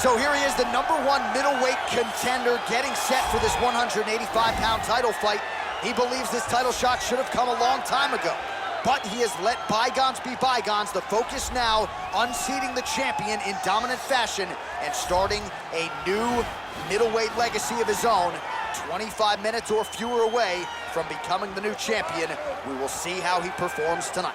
So here he is, the #1 middleweight contender, getting set for this 185-pound title fight. He believes this title shot should have come a long time ago, but he has let bygones be bygones. The focus now, unseating the champion in dominant fashion and starting a new middleweight legacy of his own. 25 minutes or fewer away from becoming the new champion. We will see how he performs tonight.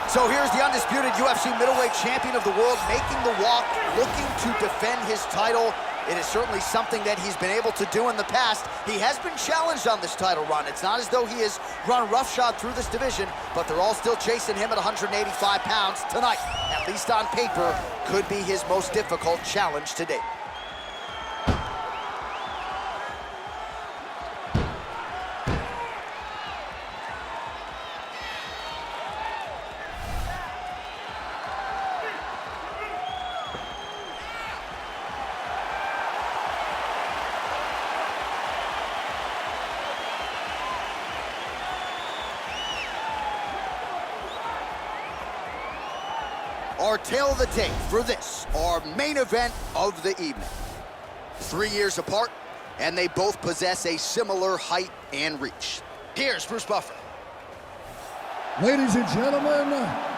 So here's the undisputed UFC middleweight champion of the world, making the walk, looking to defend his title. It is certainly something that he's been able to do in the past. He has been challenged on this title run. It's not as though he has run roughshod through this division, but they're all still chasing him at 185 pounds tonight. At least on paper, could be his most difficult challenge to date. Our tale of the tape for this, our main event of the evening. 3 years apart, and they both possess a similar height and reach. Here's Bruce Buffer. Ladies and gentlemen,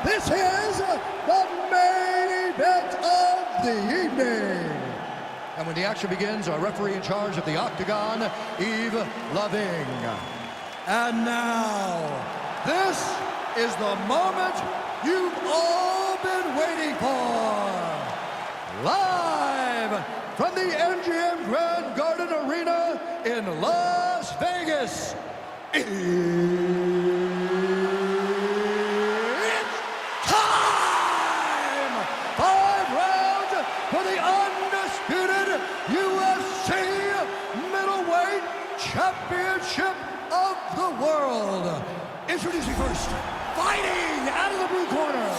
this is the main event of the evening. And when the action begins, our referee in charge of the Octagon, Yves Loving. And now, this is the moment you've all been waiting for. Live from the MGM Grand Garden Arena in Las Vegas. It's time! 5 rounds for the undisputed UFC Middleweight Championship of the world. Introducing first, fighting out of the blue corner.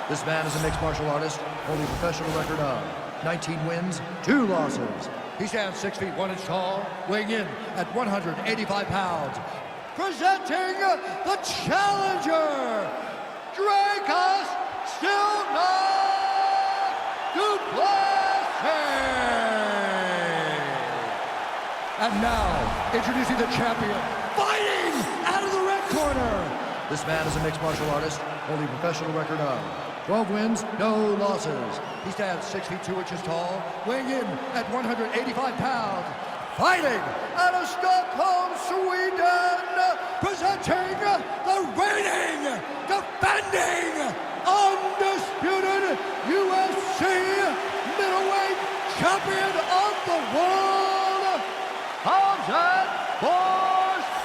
This man is a mixed martial artist, holding a professional record of 19 wins, 2 losses. He stands 6 feet 1 inch tall, weighing in at 185 pounds. Presenting the challenger, Dricus du Plessis. And now, introducing the champion, fighting out of the red corner. This man is a mixed martial artist, holding a professional record of 12 wins, no losses. He stands 6 feet 2 inches tall, weighing in at 185 pounds. Fighting out of Stockholm, Sweden, presenting the reigning, defending, undisputed UFC middleweight champion of the world, Khamzat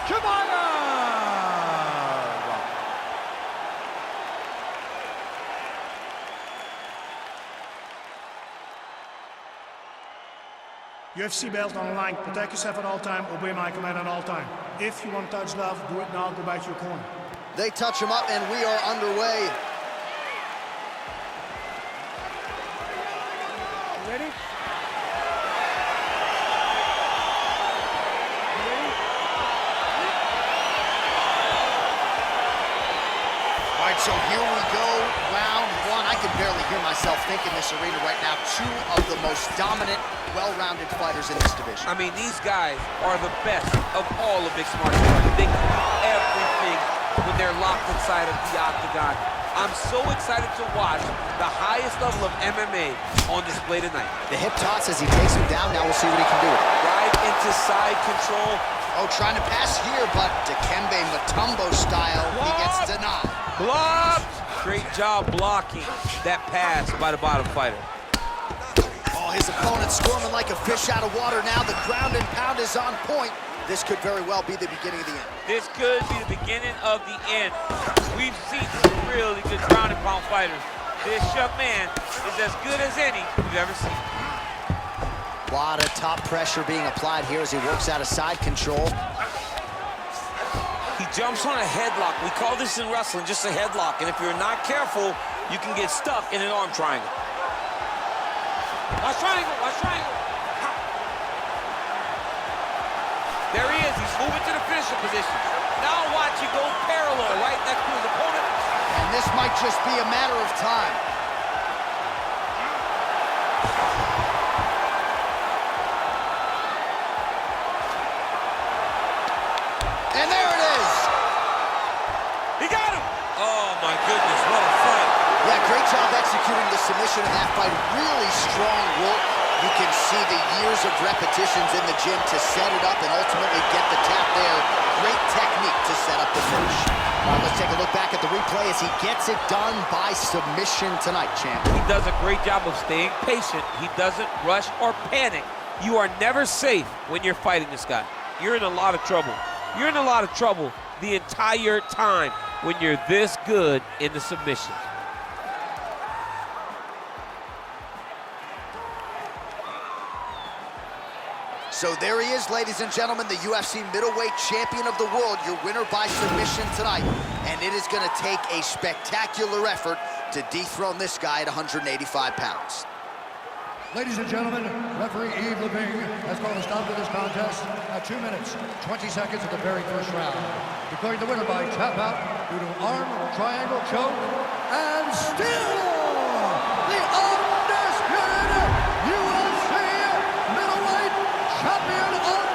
Chimaev. UFC belt on the line. Protect yourself at all time. Obey my command at all time. If you want to touch love, do it now. Go back to your corner. They touch him up, and we are underway. Ready? All right, so here we go, round 1. I can barely hear myself think in this arena right now. 2 of the most dominant, well-rounded fighters in this division. I mean, these guys are the best of all of mixed martial arts. They can do everything when they're locked inside of the octagon. I'm so excited to watch the highest level of MMA on display tonight. The hip toss as he takes him down. Now we'll see what he can do with it. Right into side control. Oh, trying to pass here, but Dikembe Mutombo style, he gets denied. Blocked! Great job blocking that pass by the bottom fighter. Oh, his opponent squirming like a fish out of water now. The ground and pound is on point. This could very well be the beginning of the end. This could be the beginning of the end. We've seen some really good ground and pound fighters. This young man is as good as any we've ever seen. A lot of top pressure being applied here as he works out of side control. jumps on a headlock. We call this in wrestling just a headlock, and if you're not careful, you can get stuck in an arm triangle. Watch triangle, watch triangle. There he is, he's moving to the finisher position. Now watch, he goes parallel right next to his opponent. And this might just be a matter of time. And there it is. He got him. Oh my goodness, what a fight. Yeah, great job executing the submission in that fight. Really strong work. You can see the years of repetitions in the gym to set it up and ultimately get the tap there. Great technique to set up the finish. All right, let's take a look back at the replay as he gets it done by submission tonight, champ. He does a great job of staying patient. He doesn't rush or panic. You are never safe when you're fighting this guy. You're in a lot of trouble. You're in a lot of trouble the entire time when you're this good in the submissions. So there he is, ladies and gentlemen, the UFC middleweight champion of the world, your winner by submission tonight. And it is going to take a spectacular effort to dethrone this guy at 185 pounds. Ladies and gentlemen, referee Yves Levine has called a stop to this contest at 2 minutes, 20 seconds of the very first round, declaring the winner by tap out due to arm triangle choke, and still the undisputed UFC middleweight champion of